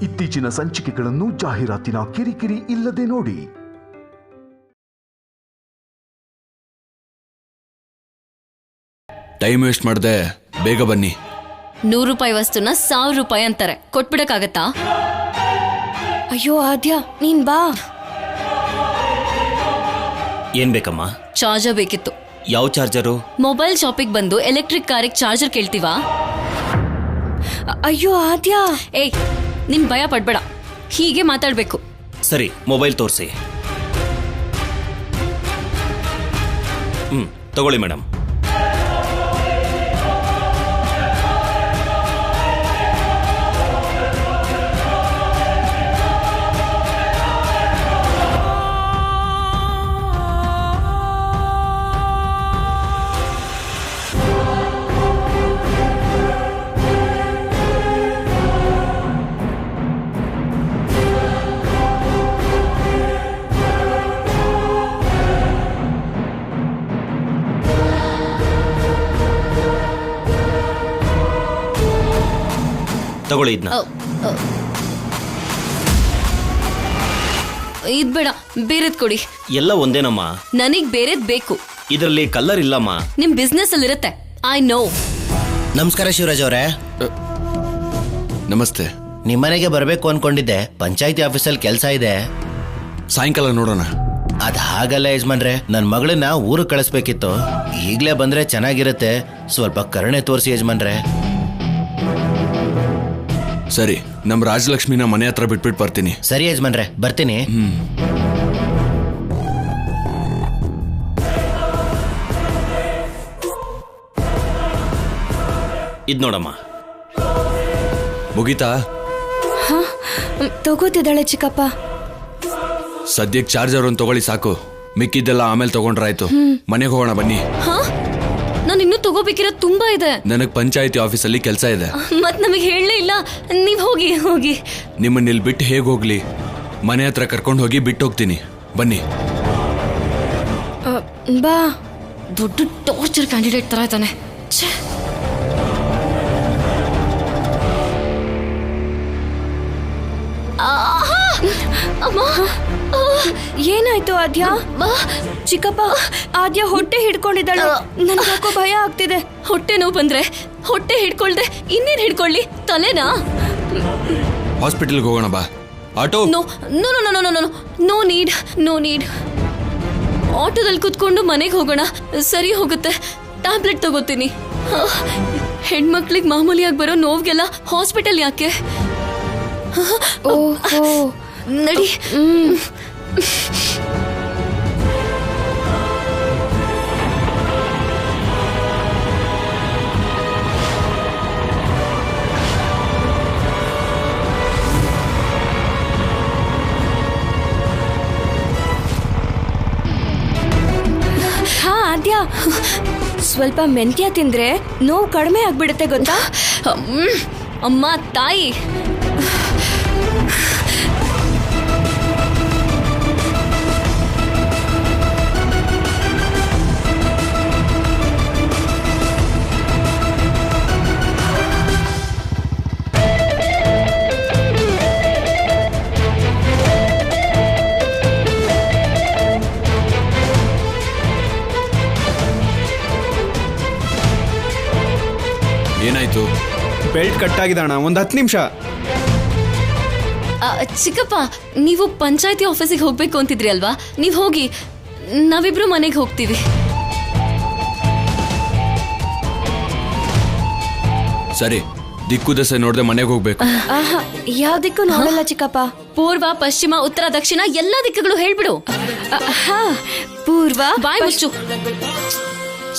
ಇತ್ತೀಚಿನ ಸಂಚಿಕೆಗಳನ್ನು ಜಾಹೀರಾತಿನ ಕಿರಿಕಿರಿ ಇಲ್ಲದೆ ನೋಡಿ. ಟೈಮ್ ವೇಸ್ಟ್ ಮಾಡದೆ ಬೇಗ ಬನ್ನಿ. 100 ರೂಪಾಯಿ ವಸ್ತುನ 1000 ರೂಪಾಯಿ ಅಂತಾರೆ, ಕೊಟ್ಬಿಡಕ್ಕಾಗತ್ತಾ? ಅಯ್ಯೋ ಆದ್ಯ, ನೀನ್ ಬಾ. ಏನ್ ಬೇಕಮ್ಮ? ಚಾರ್ಜರ್ ಬೇಕಿತ್ತು. ಯಾವ ಚಾರ್ಜರು? ಮೊಬೈಲ್ ಶಾಪಿಗೆ ಬಂದು ಎಲೆಕ್ಟ್ರಿಕ್ ಕಾರಿಗೆ ಚಾರ್ಜರ್ ಕೇಳ್ತೀವಾ? ಅಯ್ಯೋ ಆದ್ಯ. ಏಯ್, ನಿನ್ ಭಯ ಪಡ್ಬೇಡ, ಹೀಗೆ ಮಾತಾಡ್ಬೇಕು. ಸರಿ, ಮೊಬೈಲ್ ತೋರಿಸಿ. ತಗೊಳ್ಳಿ ಮೇಡಮ್. ತಗೊಳ್ಳಿ ಇದನ್ನ. ಇದ್ ಬೇಡ, ಬೇರೆದ್ ಕೊಡಿ. ಎಲ್ಲ ಒಂದೇನಮ್ಮ. ನನಗ್ ಬೇರೆದ್ ಬೇಕು. ಇದರಲ್ಲಿ ಕಲರ್ ಇಲ್ಲಮ್ಮ. ನಿಮ್ ಬಿಸ್ನೆಸ್ ಅಲ್ಲಿ ಇರುತ್ತೆ, ಐ ನೋ. ನಮಸ್ಕಾರ ಶಿವರಾಜ್ ಅವರೇ. ನಮಸ್ತೆ. ನಿಮ್ಮನೆಗೆ ಬರಬೇಕು ಅನ್ಕೊಂಡಿದ್ದೆ, ಪಂಚಾಯತಿ ಆಫೀಸಲ್ಲಿ ಕೆಲಸ ಇದೆ. ಸಾಯಂಕಾಲ ನೋಡೋಣ. ಅದ್ ಹಾಗಲ್ಲ ಯಜಮಾನ್ರೆ, ನನ್ನ ಮಗಳನ್ನ ಊರಿಗೆ ಕಳಿಸ್ಬೇಕಿತ್ತು. ಈಗ್ಲೇ ಬಂದ್ರೆ ಚೆನ್ನಾಗಿರುತ್ತೆ, ಸ್ವಲ್ಪ ಕರುಣೆ ತೋರಿಸಿ ಯಜಮಾನ್ರೆ. ಸರಿ, ನಮ್ ರಾಜಲಕ್ಷ್ಮಿನ ಮನೆ ಹತ್ರ ಬಿಟ್ಬಿಟ್ಟು ಬರ್ತೀನಿ. ಸರಿ ಯಜಮಾನ್ರೆ, ಬರ್ತೀನಿ. ಇದ್ ನೋಡಮ್ಮ. ಮುಗೀತಾ? ತಗೋತಿದ್ದಾಳೆ ಚಿಕ್ಕಪ್ಪ. ಸದ್ಯಕ್ಕೆ ಚಾರ್ಜರ್ ಒಂದು ತಗೊಳ್ಳಿ ಸಾಕು, ಮಿಕ್ಕಿದ್ದೆಲ್ಲ ಆಮೇಲೆ ತಗೊಂಡ್ರಾಯ್ತು. ಮನೆಗೆ ಹೋಗೋಣ ಬನ್ನಿ. ನಾನು ಇನ್ನೂ ತಗೋಬೇಕಿರೋದು ತುಂಬಾ ಇದೆ. ನನಗ್ ಪಂಚಾಯತಿ ಆಫೀಸಲ್ಲಿ ಕೆಲಸ ಇದೆ. ಮತ್ ನಮಗೆ ಹೇಳಲೇ ಇಲ್ಲ. ನೀವ್ ಹೋಗಿ ಹೋಗಿ. ನಿಮ್ಮನ್ನ ಇಲ್ಲಿ ಬಿಟ್ಟು ಹೇಗೆ ಹೋಗ್ಲಿ? ಮನೆ ಹತ್ರ ಕರ್ಕೊಂಡು ಹೋಗಿ ಬಿಟ್ಟು ಹೋಗ್ತೀನಿ, ಬನ್ನಿ. ಬಾ. ದೊಡ್ಡ ಟಾರ್ಚರ್ ಕ್ಯಾಂಡಿಡೇಟ್ ತರ ಇದ್ದಾನೆ. ಏನಾಯ್ತು ಆದ್ಯ? ಚಿಕ್ಕಪ್ಪ, ಆದ್ಯ ಹೊಟ್ಟೆ ಹಿಡ್ಕೊಂಡಿದ್ದಾಳು. ನನ್ಗಾಕೋ ಭಯ ಆಗ್ತಿದೆ. ಹೊಟ್ಟೆ ನೋವು ಬಂದ್ರೆ ಹೊಟ್ಟೆ ಹಿಡ್ಕೊಳ್ದೆ ಇನ್ನೇನ್ ಹಿಡ್ಕೊಳ್ಳಿ? ತಲೆನಾ? ಹಾಸ್ಪಿಟಲ್ಗೆ ಹೋಗೋಣ ಬಾ. Auto? No no no no no no need, no need. ಆಟೋದಲ್ಲಿ ಕುತ್ಕೊಂಡು ಮನೆಗೆ ಹೋಗೋಣ, ಸರಿ ಹೋಗುತ್ತೆ. ಟ್ಯಾಬ್ಲೆಟ್ ತಗೋತೀನಿ. ಹೆಣ್ಮಕ್ಳಿಗೆ ಮಾಮೂಲಿಯಾಗಿ ಬರೋ ನೋವ್ಗೆಲ್ಲ ಹಾಸ್ಪಿಟಲ್ ಯಾಕೆ? ನಡಿ. ಹಾ ಆದ್ಯ, ಸ್ವಲ್ಪ ಮೆಂತ್ಯ ತಿಂದ್ರೆ ನೋವು ಕಡಿಮೆ ಆಗ್ಬಿಡುತ್ತೆ ಗೊತ್ತಾ? ಅಮ್ಮ ತಾಯಿ, ಏನಾಯ್ತು? ಬೆಲ್ಟ್ ಕಟ್ಟಾಗಿದಣ್ಣ, ಒಂದು 10 ನಿಮಿಷ. ಚಿಕ್ಕಪ್ಪ, ನೀವು ಪಂಚಾಯತಿ ಆಫೀಸಿಗೆ ಹೋಗ್ಬೇಕು ಅಂತಿದ್ರಿ ಅಲ್ವಾ? ನೀವು ಹೋಗಿ, ನಾವಿಬ್ರು ಮನೆಗೆ ಹೋಗ್ತೀವಿ. ಸರಿ, ದಿಕ್ಕು ದಸೆ ನೋಡ್ದೆ ಮನೆಗೆ ಹೋಗ್ಬೇಕು. ಯಾವ್ದಕ್ಕೂ ನೋಡಲ್ಲ ಚಿಕ್ಕಪ್ಪ. ಪೂರ್ವ, ಪಶ್ಚಿಮ, ಉತ್ತರ, ದಕ್ಷಿಣ ಎಲ್ಲಾ ದಿಕ್ಕುಗಳು ಹೇಳ್ಬಿಡು. ಪೂರ್ವ, ಬಾಯ್ ಮುಚ್ಚು.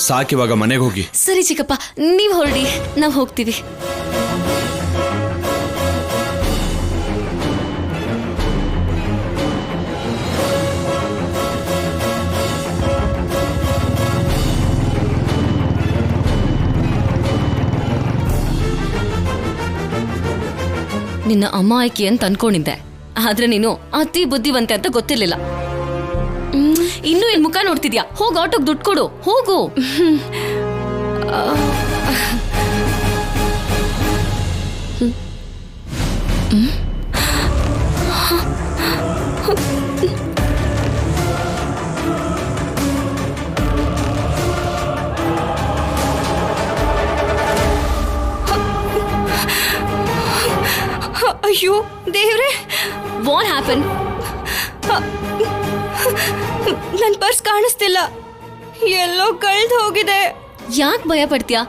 ಸಾಕಿವಾಗ ಮನೆಗೆ ಹೋಗಿ. ಸರಿ ಚಿಕ್ಕಪ್ಪ, ನೀವ್ ಹೊರಡಿ, ನಾವ್ ಹೋಗ್ತೀವಿ. ನಿನ್ನ ಅಮಾಯಕಿ ಅಂತ ಅನ್ಕೊಂಡಿದ್ದೆ, ಆದ್ರೆ ನೀನು ಅತಿ ಬುದ್ಧಿವಂತೆ ಅಂತ ಗೊತ್ತಿರ್ಲಿಲ್ಲ. ಇನ್ನೂ ಏನ್ ಮುಖ ನೋಡ್ತಿದ್ಯಾ? ಹೋಗ್ ಆಟೋಗ್ ದುಡ್ಡು ಕೊಡು, ಹೋಗು. ಅಯ್ಯೋ ದೇವ್ರೆ, ವಾಟ್ ಹ್ಯಾಪನ್? ನನ್ ಪರ್ಸ್ ಕಾಣಿಸ್ತಿಲ್ಲ, ಎಲ್ಲೋ ಕಳ್ದು ಹೋಗಿದೆ. ಯಾಕೆ ಭಯ ಪಡ್ತೀಯಾ?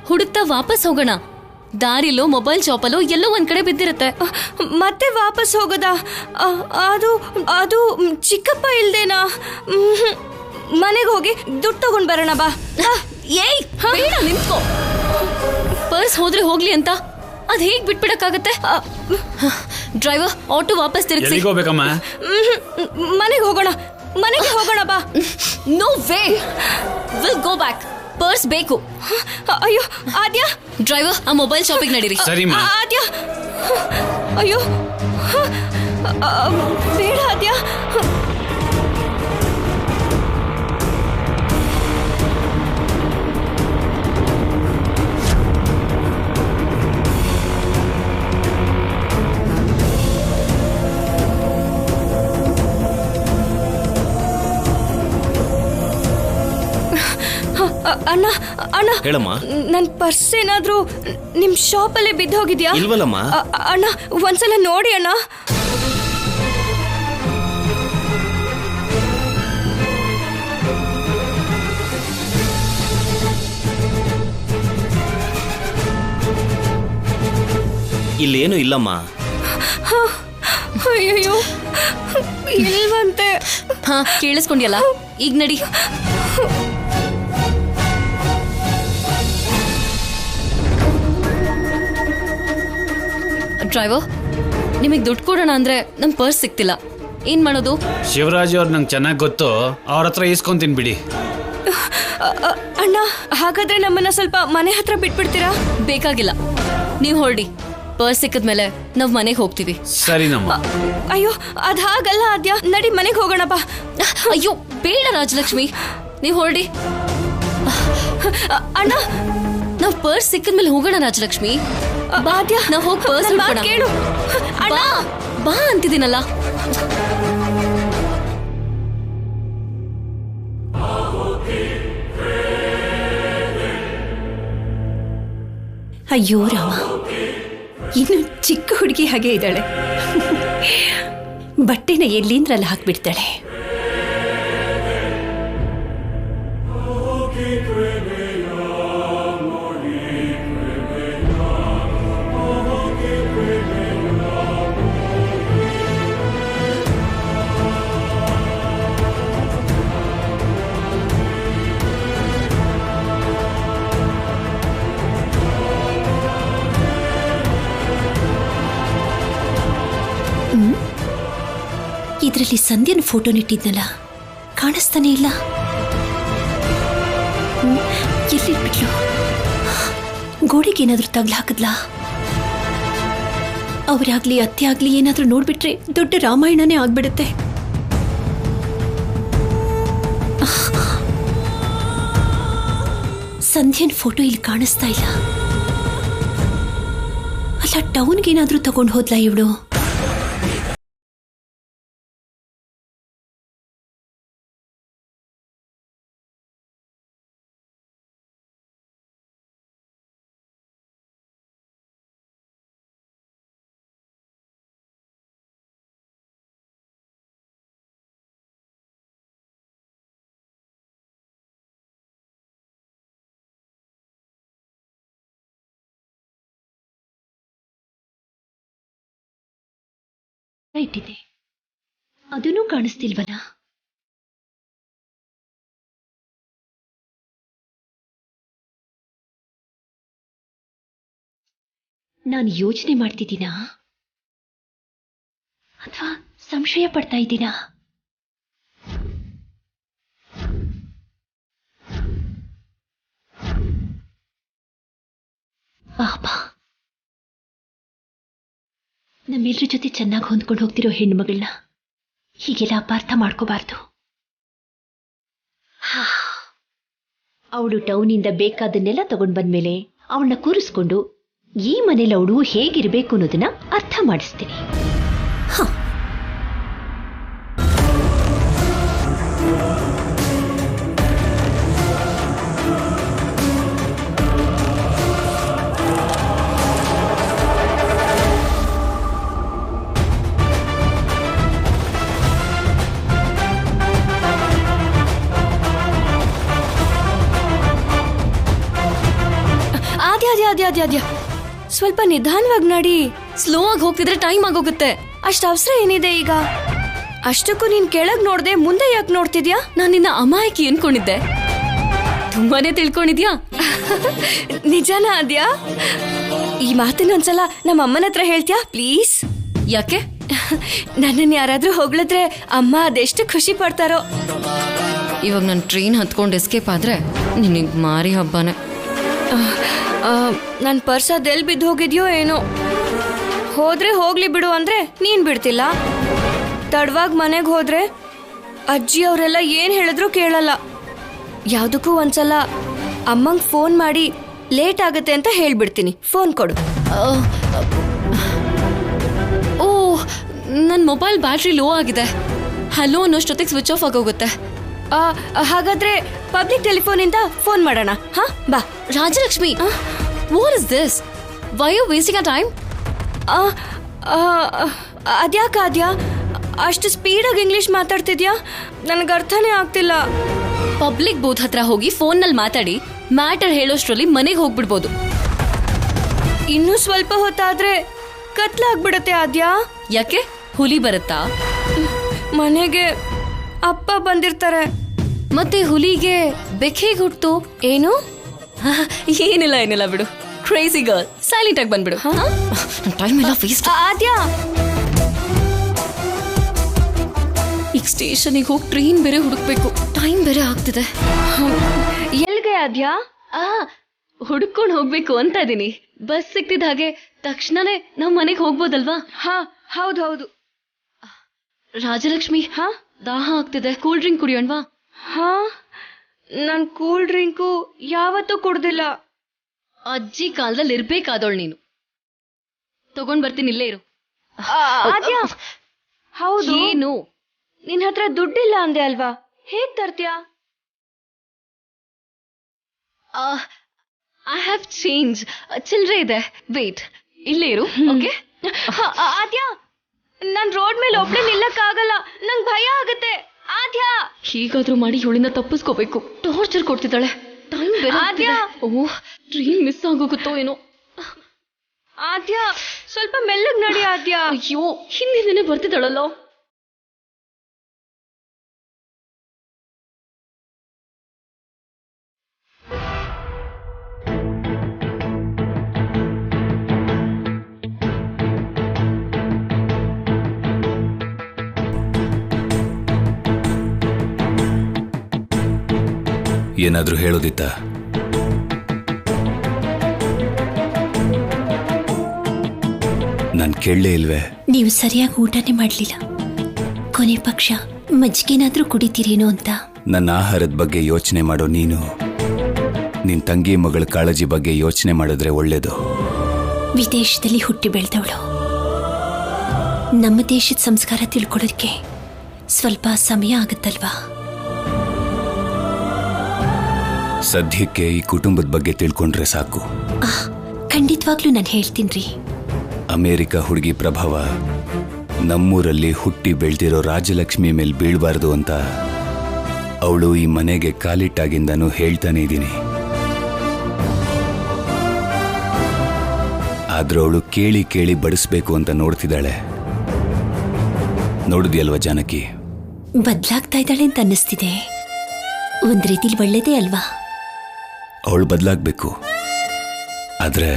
ಹುಡುಕ್ತಾ ವಾಪಸ್ ಹೋಗೋಣ. ದಾರಿಲೋ ಮೊಬೈಲ್ ಶಾಪಲ್ಲೋ ಎಲ್ಲೋ ಒಂದ್ ಕಡೆ ಬಿದ್ದಿರುತ್ತೆ. ಮತ್ತೆ ವಾಪಸ್ ಹೋಗೋದಾ? ಅದು ಅದು ಚಿಕ್ಕಪ್ಪ ಇಲ್ದೇನಾ? ಮನೆಗೆ ಹೋಗಿ ದುಡ್ಡು ತಗೊಂಡ್ ಬರೋಣ ಬಾ. ಏಯ್ ಬೇಡ, ನಿಂತ್ಕೋ. ಪರ್ಸ್ ಹೋದ್ರೆ ಹೋಗ್ಲಿ ಅಂತ ಅದ್ ಹೇಗ್ ಬಿಟ್ಬಿಡಕ್ಕಾಗತ್ತೆ? ಡ್ರೈವರ್, ಆಟೋ ವಾಪಸ್ ತಿರುಗಿಸಿ. ಹೋಗ್ಬೇಕಮ್ಮ? ಮನೆಗೆ ಹೋಗೋಣ, ಮನೆಗೆ ಹೋಗೋಣ ಬಾ. No way, will go back. Purse ಬೇಕು. ಅಯ್ಯೋ ಆದ್ಯ, ಡ್ರೈವರ್ ಆ ಮೊಬೈಲ್ ಶಾಪಿಗೆ ನಡೀರಿ. ಸರಿಮಾ. ಆದ್ಯ, ಅಯ್ಯೋ ಬೇಡ ಆದ್ಯ. ಅಣ್ಣ ಅಣ್ಣ, ಹೇಳಮ್ಮ. ನನ್ ಪರ್ಸ್ ಏನಾದ್ರೂ ನಿಮ್ ಶಾಪ್ ಅಲ್ಲೇ ಬಿದ್ದು ಹೋಗಿದ್ಯಾ? ಇಲ್ವಲ್ಲಮ್ಮ. ಅಣ್ಣ ಒಂದ್ಸಲ ನೋಡಿ ಅಣ್ಣ. ಇಲ್ಲೇನು ಇಲ್ಲಮ್ಮ. ಅಯ್ಯೋ ಇಲ್ವಂತೆ. ಹಾ, ಕೇಳಿಸ್ಕೊಂಡ್ಯಲ್ಲ, ಈಗ ನಡಿ. ಡ್ರೈವರ್, ನಿಮಗೆ ದುಡ್ಡು ಕೊಡೋಣ ಅಂದ್ರೆ ನಮ್ ಪರ್ಸ್ ಸಿಕ್ತಿಲ್ಲ. ಏನ್ ಮಾಡೋದು? ಶಿವರಾಜ್ ಅವ್ರು ನಂಗೆ ಚೆನ್ನಾಗಿ ಗೊತ್ತು, ಅವ್ರ ಹತ್ರ ಇಸ್ಕೊಂತೀನಿ ಬಿಡಿ. ಅಣ್ಣ, ಹಾಗಾದ್ರೆ ನಮ್ಮನ್ನ ಸ್ವಲ್ಪ ಮನೆ ಹತ್ರ ಬಿಟ್ಬಿಡ್ತೀರಾ? ಬೇಕಾಗಿಲ್ಲ, ನೀವು ಹೊರಡಿ. ಪರ್ಸ್ ಸಿಕ್ಕಿದ್ಮೇಲೆ ನಾವ್ ಮನೆಗೆ ಹೋಗ್ತೀವಿ. ಸರಿನಮ್ಮ. ಅಯ್ಯೋ ಅದ್ ಹಾಗಲ್ಲ ಆದ್ಯ, ನಡಿ ಮನೆಗೆ ಹೋಗೋಣ ಬಾ. ಅಯ್ಯೋ ಬೇಡ ರಾಜಲಕ್ಷ್ಮಿ, ನೀವು ಹೊರಡಿ. ಅಣ್ಣ, ನಾವ್ ಪರ್ಸ್ ಸಿಕ್ಕಿದ್ಮೇಲೆ ಹೋಗೋಣ ರಾಜಲಕ್ಷ್ಮಿ. ಆದ್ಯ, ನಾವ್ ಹೋಗಿ ಪರ್ಸ್ ನನ್ ಮಾತ್ ಕೇಳು. ಅಣ್ಣ, ಬಾ ಬಾ ಅಂತಿದ್ದೀನಲ್ಲ. ಅಯ್ಯೋ ರಾಮ, ಇನ್ನು ಚಿಕ್ಕ ಹುಡುಗಿ ಹಾಗೆ ಇದ್ದಾಳೆ. ಬಟ್ಟೆನ ಎಲ್ಲಿಂದ್ರಲ್ಲಿ ಹಾಕ್ಬಿಡ್ತಾಳೆ. ಇದರಲ್ಲಿ ಸಂಧ್ಯನ ಫೋಟೋನಿಟ್ಟಿದ್ನಲ್ಲ, ಕಾಣಿಸ್ತಾನೆ ಇಲ್ಲ. ಎಲ್ಲಿಟ್ಬಿಟ್ಲು? ಗೋಡೆಗೆ ಏನಾದ್ರೂ ತಗ್ಲು ಹಾಕಿದ್ಲಾ? ಅವರಾಗ್ಲಿ ಅತ್ತೆ ಆಗ್ಲಿ ಏನಾದ್ರೂ ನೋಡ್ಬಿಟ್ರೆ ದೊಡ್ಡ ರಾಮಾಯಣನೇ ಆಗ್ಬಿಡುತ್ತೆ. ಸಂಧ್ಯನ್ ಫೋಟೋ ಇಲ್ಲಿ ಕಾಣಿಸ್ತಾ ಇಲ್ಲ. ಅಲ್ಲ, ಟೌನ್ಗೆ ಏನಾದ್ರೂ ತಗೊಂಡು ಹೋದ್ಲಾ ಇವಳು? ಇಟ್ಟಿದೆ, ಅದನ್ನೂ ಕಾಣಿಸ್ತಿಲ್ವಲ್ಲ? ನಾನು ಯೋಚನೆ ಮಾಡ್ತಿದ್ದೀನಾ ಅಥವಾ ಸಂಶಯ ಪಡ್ತಾ ಇದ್ದೀನಾ? ಪಾಪ, ನಮ್ಮೆಲ್ಲರ ಜೊತೆ ಚೆನ್ನಾಗಿ ಹೊಂದ್ಕೊಂಡು ಹೋಗ್ತಿರೋ ಹೆಣ್ಮಗಳನ್ನ ಹೀಗೆಲ್ಲ ಅಪಾರ್ಥ ಮಾಡ್ಕೋಬಾರ್ದು. ಅವಳು ಟೌನಿಂದ ಬೇಕಾದನ್ನೆಲ್ಲ ತಗೊಂಡು ಬಂದ್ಮೇಲೆ ಅವಳನ್ನ ಕೂರಿಸ್ಕೊಂಡು ಈ ಮನೇಲಿ ಅವಳು ಹೇಗಿರ್ಬೇಕು ಅನ್ನೋದನ್ನ ಅರ್ಥ ಮಾಡಿಸ್ತೀನಿ. ಆದ್ಯ ಸ್ವಲ್ಪ ನಿಧಾನವಾಗಿ ನಡಿ. ಸ್ಲೋ ಆಗಿ ಹೋಗ್ತಿದ್ರೆ ಟೈಮ್ ಆಗೋಗುತ್ತೆ. ಅಷ್ಟು ಅವಸರ ಏನಿದೆ ಈಗ? ಅಷ್ಟಕ್ಕೂ ನೀನ್ ಕೆಳಗ್ ನೋಡ್ದೆ, ಮುಂದೆ ಯಾಕೆ ನೋಡ್ತಿದ್ಯಾ? ನಾನು ನಿನ್ನ ಅಮಾಯಕಿ ಅನ್ಕೊಂಡಿದ್ದೆ. ತುಂಬಾನೇ ತಿಳ್ಕೊಂಡಿದ್ಯಾ. ನಿಜಾನ ಆದ್ಯಾ? ಈ ಮಾತನ್ನೊಂದ್ಸಲ ನಮ್ಮ ಅಮ್ಮನ ಹತ್ರ ಹೇಳ್ತೀಯಾ ಪ್ಲೀಸ್? ಯಾಕೆ? ನನ್ನನ್ನು ಯಾರಾದ್ರೂ ಹೊಗಳಿದ್ರೆ ಅಮ್ಮ ಅದೆಷ್ಟು ಖುಷಿ ಪಡ್ತಾರೋ. ಇವಾಗ ನಾನು ಟ್ರೈನ್ ಹತ್ಕೊಂಡು ಎಸ್ಕೇಪ್ ಆದ್ರೆ ನಿನಗೆ ಮಾರಿ ಹಬ್ಬನೇ. ನನ್ನ ಪರ್ಸ್ ಅದೆಲ್ಲಿ ಬಿದ್ದು ಹೋಗಿದ್ಯೋ ಏನೋ. ಹೋದ್ರೆ ಹೋಗ್ಲಿ ಬಿಡು ಅಂದ್ರೆ ನೀನ್ ಬಿಡ್ತಿಲ್ಲ. ತಡವಾಗಿ ಮನೆಗೆ ಹೋದ್ರೆ ಅಜ್ಜಿ ಅವರೆಲ್ಲ ಏನ್ ಹೇಳಿದ್ರು ಕೇಳಲ್ಲ. ಯಾವುದಕ್ಕೂ ಒಂದ್ಸಲ ಅಮ್ಮಂಗೆ ಫೋನ್ ಮಾಡಿ ಲೇಟ್ ಆಗುತ್ತೆ ಅಂತ ಹೇಳ್ಬಿಡ್ತೀನಿ. ಫೋನ್ ಕೊಡು. ಓ, ನನ್ನ ಮೊಬೈಲ್ ಬ್ಯಾಟ್ರಿ ಲೋ ಆಗಿದೆ. ಹಲೋ ಅನ್ನೋಷ್ಟೊತ್ತಿಗೆ ಸ್ವಿಚ್ ಆಫ್ ಆಗೋಗುತ್ತೆ. ಹಾಗಾದ್ರೆ ಪಬ್ಲಿಕ್ ಟೆಲಿಫೋನಿಂದ ಫೋನ್ ಮಾಡೋಣ. ಹಾ ಬಾ. Rajalakshmi, what is this? Why you wasting a time? ಅದ್ಯಾಕ ಆದ್ಯಾ ಅಷ್ಟು ಸ್ಪೀಡಾಗಿ ಇಂಗ್ಲಿಷ್ ಮಾತಾಡ್ತಿದ್ಯಾ? ನನಗೆ ಅರ್ಥನೇ ಆಗ್ತಿಲ್ಲ. ಪಬ್ಲಿಕ್ ಬೂತ್ ಹತ್ರ ಹೋಗಿ ಫೋನ್ನಲ್ಲಿ ಮಾತಾಡಿ ಮ್ಯಾಟರ್ ಹೇಳೋಷ್ಟ್ರಲ್ಲಿ ಮನೆಗೆ ಹೋಗ್ಬಿಡ್ಬೋದು. ಇನ್ನೂ ಸ್ವಲ್ಪ ಹೊತ್ತಾದ್ರೆ ಕತ್ಲಾಗ್ಬಿಡತ್ತೆ ಆದ್ಯಾ. ಯಾಕೆ? ಹುಲಿ ಬರುತ್ತಾ? ಮನೆಗೆ ಅಪ್ಪ ಬಂದಿರ್ತಾರೆ. ಮತ್ತೆ ಹುಲಿಗೆ ಬೆಕ್ಕಿಗೆ ಹುಟ್ಟು ಏನು? ಏನಿಲ್ಲ ಬಿಡು. ಕ್ರೇಜಿ ಗರ್ಲ್, ಸೈಲೆಂಟ್ ಆಗಿ ಬಂದ್ಬಿಡು. ಟೈಮ್ ಎಲ್ಲ ವೇಸ್ಟ್. ಆದ್ಯಾ, ಈಗ ಸ್ಟೇಷನಿಗೆ ಹೋಗಿ ಟ್ರೈನ್ ಬೇರೆ ಹುಡುಕ್ಬೇಕು. ಟೈಮ್ ಬೇರೆ ಆಗ್ತಿದೆ. ಎಲ್ಗೆ ಆದ್ಯಾ? ಹುಡುಕೊಂಡು ಹೋಗ್ಬೇಕು ಅಂತ ಇದೀನಿ. ಬಸ್ ಸಿಕ್ತಿದ ಹಾಗೆ ತಕ್ಷಣನೇ ನಾವ್ ಮನೆಗೆ ಹೋಗ್ಬೋದಲ್ವಾ? ಹಾ ಹೌದು. ರಾಜಲಕ್ಷ್ಮಿ, ದಾಹ ಆಗ್ತಿದೆ. ಕೂಲ್ ಡ್ರಿಂಕ್ ಕುಡಿಯೋಣವಾ? ಹಾ, ನನ್ ಕೂಲ್ ಡ್ರಿಂಕು ಯಾವತ್ತೂ ಕುಡ್ದಿಲ್ಲ. ಅಜ್ಜಿ ಕಾಲದಲ್ಲಿ ಇರ್ಬೇಕಾದವಳು ನೀನು. ತಗೊಂಡ್ ಬರ್ತೀನಿ, ಇಲ್ಲೇ ಇರು. ಆದ್ಯಾ, ಹೌದು. ಏನು? ನಿನ್ ಹತ್ರ ದುಡ್ಡಿಲ್ಲ ಅಂದೆ ಅಲ್ವಾ? ಹೇಗ್ ತರ್ತೀಯಾ? I have change. ಚಿಲ್ಡ್ರೆ ಇದೆ. ವೇಟ್, ಇಲ್ಲೇ ಇರು. ಓಕೆ? ಆದ್ಯಾ, ನಾನ್ ರೋಡ್ ಮೇಲೆ ಒಬ್ಳೆ ನಿಲ್ಲಕ್ಕಾಗಲ್ಲ. ನಂಗ್ ಭಯ ಆಗುತ್ತೆ. ಆದ್ಯಾ, ಹೀಗಾದ್ರೂ ಮಾಡಿ ಇವಳಿಂದ ತಪ್ಪಿಸ್ಕೋಬೇಕು. ಟಾರ್ಚರ್ ಕೊಡ್ತಿದ್ದಾಳೆ. ಟೈಮ್ ಬೇರೆ. ಆದ್ಯಾ, ಓಹ್, ಟ್ರೈನ್ ಮಿಸ್ ಆಗೋಗುತ್ತೋ ಏನೋ. ಆದ್ಯಾ, ಸ್ವಲ್ಪ ಮೆಲ್ಲಗ್ ನಡಿ ಆದ್ಯಾ. ಅಯ್ಯೋ, ಹಿಂದಿನೇ ಬರ್ತಿದ್ದಾಳಲ್ಲ. ಏನಾದ್ರೂ ಹೇಳೋದಿತ್ತ? ನಾನು ಕೇಳಲೇ ಇಲ್ವೇ? ನೀವು ಸರಿಯಾಗಿ ಊಟನೇ ಮಾಡಲಿಲ್ಲ. ಕೊನೆ ಪಕ್ಷ ಮಜ್ಜಿಗೆನಾದ್ರೂ ಕುಡಿತೀರೇನೋ ಅಂತ. ನನ್ನ ಆಹಾರದ ಬಗ್ಗೆ ಯೋಚನೆ ಮಾಡೋ ನೀನು ನಿನ್ ತಂಗಿ ಮಗಳ ಕಾಳಜಿ ಬಗ್ಗೆ ಯೋಚನೆ ಮಾಡಿದ್ರೆ ಒಳ್ಳೇದು. ವಿದೇಶದಲ್ಲಿ ಹುಟ್ಟಿ ಬೆಳೆದವಳು. ನಮ್ಮ ದೇಶದ ಸಂಸ್ಕಾರ ತಿಳ್ಕೊಳ್ಳೋದಕ್ಕೆ ಸ್ವಲ್ಪ ಸಮಯ ಆಗುತ್ತಲ್ವಾ? ಸದ್ಯಕ್ಕೆ ಈ ಕುಟುಂಬದ ಬಗ್ಗೆ ತಿಳ್ಕೊಂಡ್ರೆ ಸಾಕು. ಖಂಡಿತವಾಗ್ಲೂ ನಾನು ಹೇಳ್ತೀನಿ. ಅಮೆರಿಕ ಹುಡುಗಿ ಪ್ರಭಾವ ನಮ್ಮೂರಲ್ಲಿ ಹುಟ್ಟಿ ಬೆಳ್ದಿರೋ ರಾಜಲಕ್ಷ್ಮಿ ಮೇಲೆ ಬೀಳ್ಬಾರ್ದು ಅಂತ ಅವಳು ಈ ಮನೆಗೆ ಕಾಲಿಟ್ಟಾಗಿಂದನೂ ಹೇಳ್ತಾನೆ ಇದ್ದೀನಿ. ಆದ್ರೂ ಅವಳು ಕೇಳಿ ಕೇಳಿ ಬಡಿಸ್ಬೇಕು ಅಂತ ನೋಡ್ತಿದ್ದಾಳೆ. ನೋಡಿದ್ಯಲ್ವ ಜಾನಕಿ? ಬದಲಾಗ್ತಾ ಇದ್ದಾಳೆ ಅಂತ ಅನ್ನಿಸ್ತಿದೆ. ಒಂದ್ ರೀತಿಲಿ ಒಳ್ಳೇದೇ ಅಲ್ವಾ? ಅವಳು ಬದಲಾಗಬೇಕು, ಆದ್ರೆ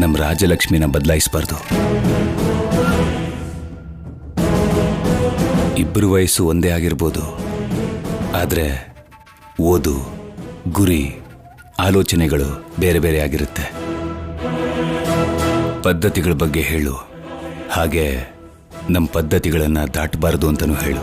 ನಮ್ಮ ರಾಜಲಕ್ಷ್ಮಿನ ಬದಲಾಯಿಸಬಾರ್ದು. ಇಬ್ಬರು ವಯಸ್ಸು ಒಂದೇ ಆಗಿರ್ಬೋದು, ಆದ್ರೆ ಓದು, ಗುರಿ, ಆಲೋಚನೆಗಳು ಬೇರೆ ಬೇರೆ ಆಗಿರುತ್ತೆ. ಪದ್ಧತಿಗಳ ಬಗ್ಗೆ ಹೇಳು, ಹಾಗೆ ನಮ್ಮ ಪದ್ಧತಿಗಳನ್ನು ದಾಟಬಾರದು ಅಂತಲೂ ಹೇಳು.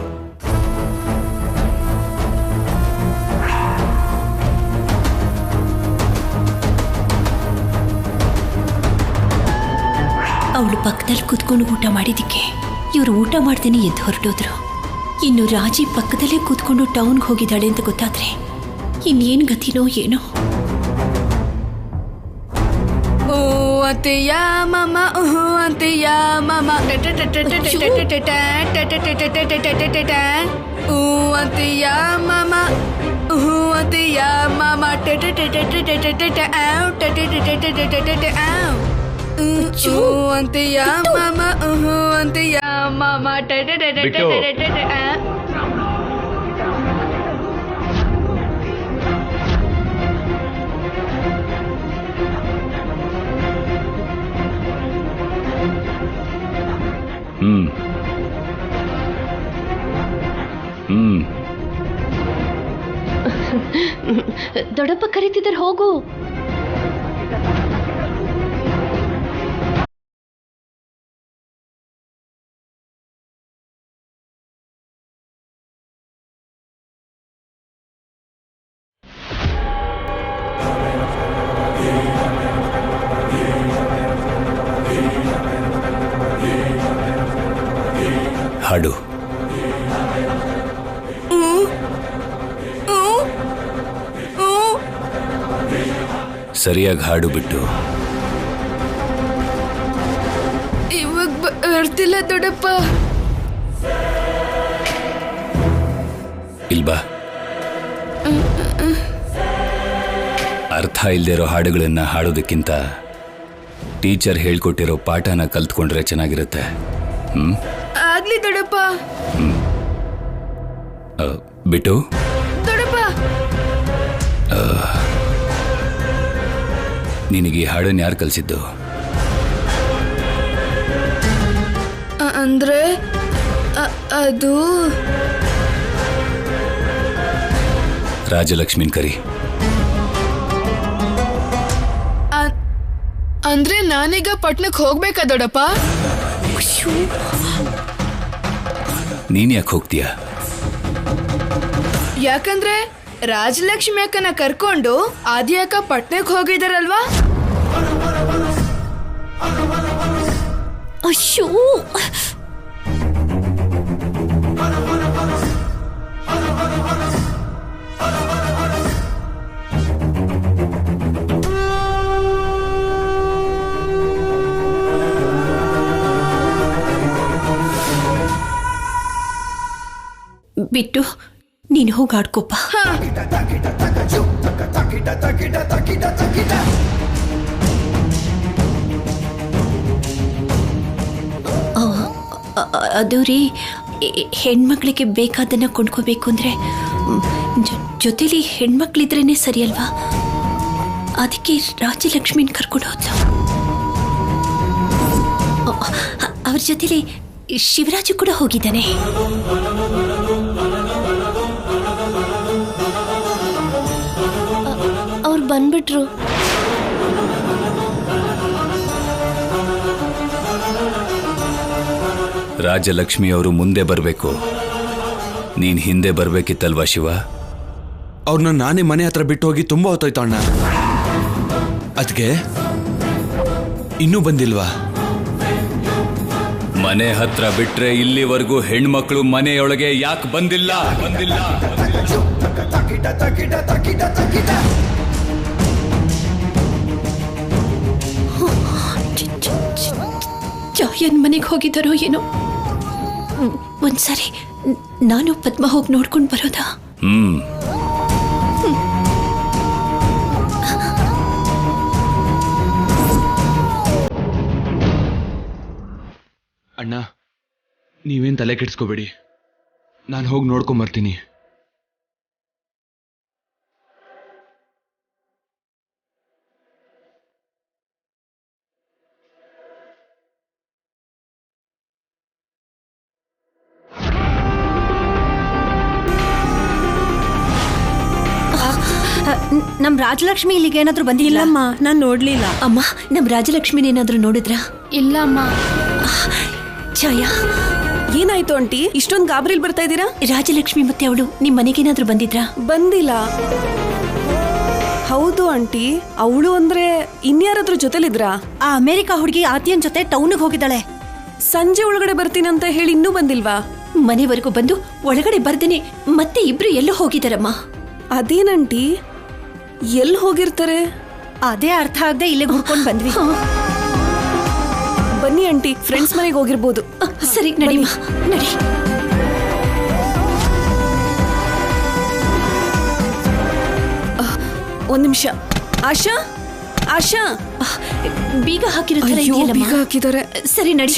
ಅವಳು ಪಕ್ಕದಲ್ಲಿ ಕೂತ್ಕೊಂಡು ಊಟ ಮಾಡಿದ್ದಕ್ಕೆ ಇವರು ಊಟ ಮಾಡ್ದೇನೆ ಎದ್ದು ಹೊರಟೋದ್ರು. ಇನ್ನು ರಾಜಿ ಪಕ್ಕದಲ್ಲೇ ಕೂತ್ಕೊಂಡು ಟೌನ್ಗೆ ಹೋಗಿದ್ದಾಳೆ ಅಂತ ಗೊತ್ತಾದ್ರೆ ಇನ್ನೇನು ಗತಿನೋ ಏನೋ. ಓ ಅಂತೆಯ ಮಾಮ ಅಂತೆಯ ಮಾಮ ಓ ಅಂತೆಯ ಮಾಮ ಅಂತೆಯ ಮಾಮ ಅಂತೆಯ ಮಾಮ ಅಂತೆಯ ಮಾಮ ದೊಡ್ಡಪ್ಪ ಕರೀತಿದ್ದಾರೆ, ಹೋಗು. ಹಾಡು. ಸರಿಯಾಗಿ ಹಾಡು ಬಿಟ್ಟು. ಇವಾಗ ಬರ್ತಿಲ್ಲ ದೊಡ್ಡಪ್ಪ. ಇಲ್ಬಾ. ಅರ್ಥ ಇಲ್ದೇ ಇರೋ ಹಾಡುಗಳನ್ನ ಹಾಡೋದಕ್ಕಿಂತ ಟೀಚರ್ ಹೇಳ್ಕೊಟ್ಟಿರೋ ಪಾಠನ ಕಲ್ತ್ಕೊಂಡ್ರೆ ಚೆನ್ನಾಗಿರುತ್ತೆ. ಆಗ್ಲಿ ದೊಡ್ಡಪ್ಪ. ಬಿಟ್ಟು ದೊಡ್ಡಪ್ಪ, ನಿನಗೆ ಈ ಹಾಡನ್ನು ಯಾರು ಕಲಿಸಿದ್ದು? ಅಂದ್ರೆ ಅದು ರಾಜಲಕ್ಷ್ಮಿನ್ ಕರಿ. ಅಂದ್ರೆ ನಾನೀಗ ಪಟ್ನಕ್ಕೆ ಹೋಗ್ಬೇಕಾ ದೊಡ್ಡಪ್ಪ? ನೀನ್ ಯಾಕೆ ಹೋಗ್ತೀಯ? ಯಾಕಂದ್ರೆ ರಾಜಲಕ್ಷ್ಮಿ ಅಕ್ಕನ ಕರ್ಕೊಂಡು ಆದಿ ಅಕ್ಕ ಪಟ್ನಕ್ಕೆ ಹೋಗಿದಾರಲ್ವಾ. ಅಯ್ಯೋ, ಬಿಟ್ಟು ನೀನು ಹೋಗಿ ಆಡ್ಕೋಪ. ಅದು ರೀ, ಹೆಣ್ಮಕ್ಳಿಗೆ ಬೇಕಾದನ್ನ ಕೊಂಡ್ಕೋಬೇಕು ಅಂದ್ರೆ ಜೊತೆಲಿ ಹೆಣ್ಮಕ್ಳಿದ್ರೇನೆ ಸರಿ ಅಲ್ವಾ? ಅದಕ್ಕೆ ರಾಜಲಕ್ಷ್ಮಿನ ಕರ್ಕೊಂಡು ಹೋದ್ಲು. ಅವ್ರ ಜೊತೆಲಿ ಶಿವರಾಜು ಕೂಡ ಹೋಗಿದ್ದಾನೆ. ಅವ್ರು ಬಂದ್ಬಿಟ್ರು. ರಾಜಲಕ್ಷ್ಮಿ ಅವರು ಮುಂದೆ ಬರಬೇಕು, ನೀನ್ ಹಿಂದೆ ಬರ್ಬೇಕಿತ್ತಲ್ವಾ ಶಿವ? ಅವ್ರನ್ನ ನಾನೇ ಮನೆ ಹತ್ರ ಬಿಟ್ಟು ಹೋಗಿ ತುಂಬಾ ಹೊತ್ತೋಯ್ತು ಅಣ್ಣ. ಅದಕ್ಕೆ ಇನ್ನೂ ಬಂದಿಲ್ವಾ? ಮನೆ ಹತ್ರ ಬಿಟ್ರೆ ಇಲ್ಲಿವರೆಗೂ ಹೆಣ್ಮಕ್ಳು ಮನೆಯೊಳಗೆ ಯಾಕೆ ಬಂದಿಲ್ಲ? ಜಾಯನ್ ಮನೆಗೆ ಹೋಗಿದ್ದಾರೋ ಏನೋ. ಒಂದ್ಸರಿ ನಾನು ಪದ್ಮ ಹೋಗಿ ನೋಡ್ಕೊಂಡು ಬರೋದಾ? ಅಣ್ಣ, ನೀವೇನ್ ತಲೆ ಕೆಡಿಸ್ಕೋಬೇಡಿ, ನಾನು ಹೋಗಿ ನೋಡ್ಕೊಂಬರ್ತೀನಿ. ನಮ್ ರಾಜಲಕ್ಷ್ಮಿ ಇಲ್ಲಿಗೆ ಏನಾದ್ರು ಬಂದಿಲ್ಲಮ್ಮ? ನಾನ್ ನೋಡ್ಲಿಲ್ಲ. ಅಮ್ಮ, ನಮ್ ರಾಜಲಕ್ಷ್ಮಿನೇನಾದ್ರೂ ನೋಡಿದ್ರಾ? ಇಲ್ಲ ಅಮ್ಮ. ಛಾಯಾ, ಏನಾಯ್ತು ಆಂಟಿ? ಇಷ್ಟೊಂದು ಗಾಬರಿಲ್ ಬರ್ತಾ ಇದ್ದೀರಾ? ರಾಜಲಕ್ಷ್ಮಿ ಮತ್ತೆ ಅವಳು ನಿಮ್ ಮನೆಗೇನಾದ್ರೂ ಬಂದಿದ್ರಾ? ಬಂದಿಲ್ಲ. ಹೌದು ಆಂಟಿ, ಅವಳು ಅಂದ್ರೆ ಇನ್ಯಾರಾದ್ರೂ ಜೊತೆಲಿದ್ರಾ? ಆ ಅಮೆರಿಕಾ ಹುಡುಗಿ ಆತಿಯನ್ ಜೊತೆ ಟೌನ್ಗೆ ಹೋಗಿದ್ದಾಳೆ. ಸಂಜೆ ಒಳಗಡೆ ಬರ್ತೀನಂತ ಹೇಳಿ ಇನ್ನೂ ಬಂದಿಲ್ವಾ? ಮನೆವರೆಗೂ ಬಂದು ಒಳಗಡೆ ಬರ್ದೇನೆ ಮತ್ತೆ ಇಬ್ರು ಎಲ್ಲೋ ಹೋಗಿದಾರಮ್ಮ. ಅದೇನಂಟಿ ಎಲ್ಲಿ ಹೋಗಿರ್ತಾರೆ? ಅದೇ ಅರ್ಥ ಆಗದೆ ಇಲ್ಲೇ ಹುಡ್ಕೊಂಡು ಬಂದ್ವಿ. ಬನ್ನಿ ಆಂಟಿ, ಫ್ರೆಂಡ್ಸ್ ಮನೆಗೆ ಹೋಗಿರ್ಬೋದು. ಸರಿ ನಡಿಮ್ಮ, ನಡಿ. ಒಂದ್ ನಿಮಿಷ. ಆಶಾ, ಆಶಾ, ಬೀಗ ಹಾಕಿರೋ ಥರ ಅಯ್ಯೋ, ಇದೆಯಲ್ಲಮ್ಮ. ಬೀಗ ಹಾಕಿದ್ದಾರೆ. ಸರಿ ನಡಿ.